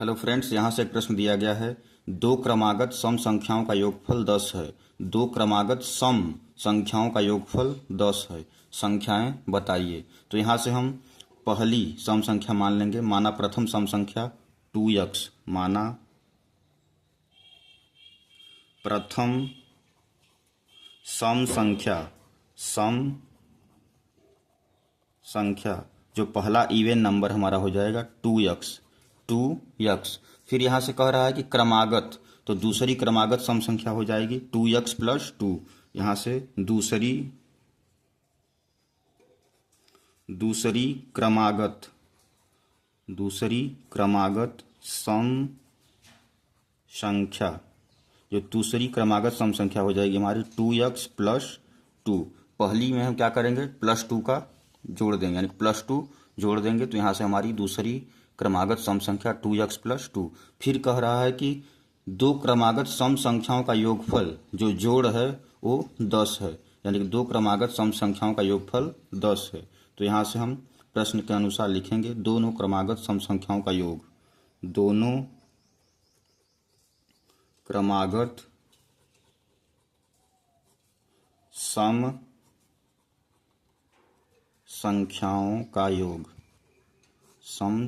Hello friends, यहाँ से एक प्रश्न दिया गया है। दो क्रमागत सम संख्याओं का योगफल 10 है। दो क्रमागत सम संख्याओं का योगफल 10 है। संख्याएं बताइए। तो यहाँ से हम पहली सम संख्या मान लेंगे। माना प्रथम सम संख्या 2x। माना प्रथम सम संख्या जो पहला इवन नंबर हमारा हो जाएगा 2x। फिर यहाँ से कह रहा है कि क्रमागत, तो दूसरी क्रमागत सम संख्या हो जाएगी 2x प्लस 2। यहाँ से दूसरी क्रमागत सम संख्या, जो दूसरी क्रमागत सम संख्या हो जाएगी हमारी 2x प्लस 2। पहली में हम क्या करेंगे, प्लस 2 का जोड़ देंगे, यानी प्लस 2 जोड़ देंगे। तो यहाँ से हमारी दूसरी क्रमागत सम संख्या 2x प्लस 2। फिर कह रहा है कि दो क्रमागत सम संख्याओं का योगफल जो जोड़ है वो 10 है, यानी कि दो क्रमागत सम संख्याओं का योगफल 10 है। तो यहाँ से हम प्रश्न के अनुसार लिखेंगे दोनों क्रमागत सम संख्याओं का योग। दोनों क्रमागत सम संख्याओं का योग। सम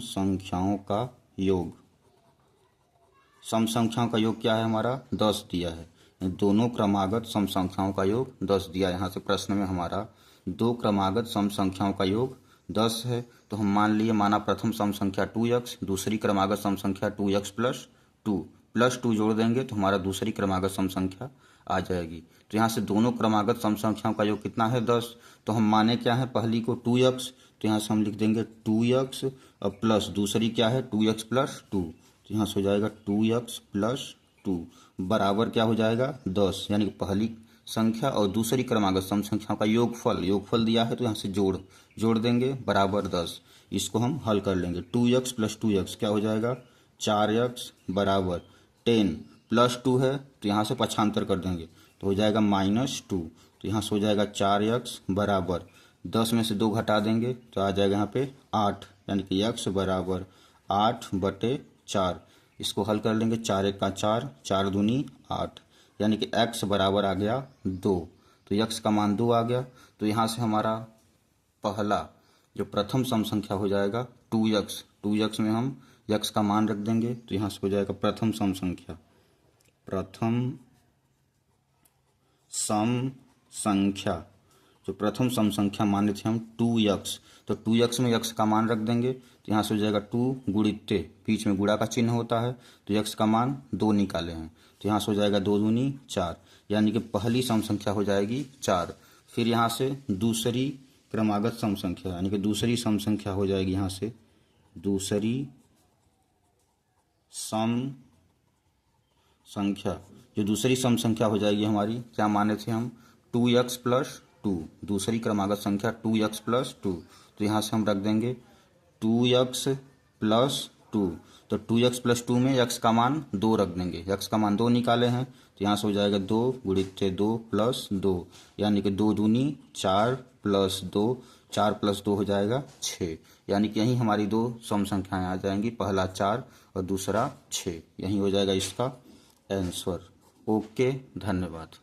संख्याओं का योग क्या है हमारा, 10 दिया है। दोनों क्रमागत सम संख्याओं का योग 10 दिया है। यहाँ से प्रश्न में हमारा दो क्रमागत सम संख्याओं का योग 10 है। तो हम मान लिए, माना प्रथम सम संख्या 2x, दूसरी क्रमागत सम संख्या 2x प्लस 2। प्लस 2 जोड़ देंगे तो हमारा दूसरी क्रमागत सम संख्या आ जाएगी। तो यहाँ से दोनों क्रमागत सम संख्याओं का योग कितना है, 10। तो हम माने क्या है, पहली को 2x, तो यहाँ से हम लिख देंगे 2x और प्लस दूसरी क्या है 2x प्लस 2। तो यहाँ से हो जाएगा 2x प्लस 2 बराबर क्या हो जाएगा 10, यानी कि पहली संख्या और दूसरी क्रमागत सम संख्याओं का योगफल दिया है। तो यहाँ से जोड़ देंगे बराबर 10। इसको हम हल कर लेंगे। 2x प्लस 2x क्या हो जाएगा 4x बराबर 10 प्लस 2 है तो यहाँ से पक्षांतर कर देंगे तो हो जाएगा -2। तो यहाँ से हो जाएगा 4x बराबर 10 में से 2 घटा देंगे तो आ जाएगा यहाँ पे 8, यानी कि x बराबर 8/4। इसको हल कर लेंगे, 4 1 का 4, 4 दूनी 8, यानी कि x बराबर आ गया 2। तो x का मान 2 आ गया। तो यहाँ से हमारा पहला जो प्रथम सम संख्या हो जाएगा 2x में हम x का मान रख देंगे। तो यहाँ से हो जाएगा प्रथम सम संख्या, जो प्रथम सम संख्या माने थे हम 2x, तो 2x में x का मान रख देंगे। तो यहाँ से हो जाएगा 2 गुणित, बीच में गुणा का चिन्ह होता है, तो x का मान 2 निकाले हैं। तो यहाँ से हो जाएगा 2 दूनी 4, यानी कि पहली सम संख्या हो जाएगी 4। फिर यहाँ से दूसरी क्रमागत सम संख्या, यानी कि दूसरी सम संख्या हो जाएगी यहाँ से दूसरी सम संख्या, जो दूसरी सम संख्या हो जाएगी हमारी, क्या माने थे हम 2x प्लस 2, दूसरी क्रमागत संख्या 2x प्लस 2। तो यहाँ से हम रख देंगे 2x प्लस 2। तो 2x प्लस 2 में x का मान 2 रख देंगे, x का मान 2 निकाले हैं। तो यहाँ से हो जाएगा 2 गुणित 2 प्लस 2, यानी कि 2 दूनी 4 प्लस 2, 4 प्लस 2 हो जाएगा 6, यानी कि यही हमारी दो सम संख्याएं आ जाएंगी, पहला 4 और दूसरा 6। यही हो जाएगा इसका आंसर। ओके, धन्यवाद।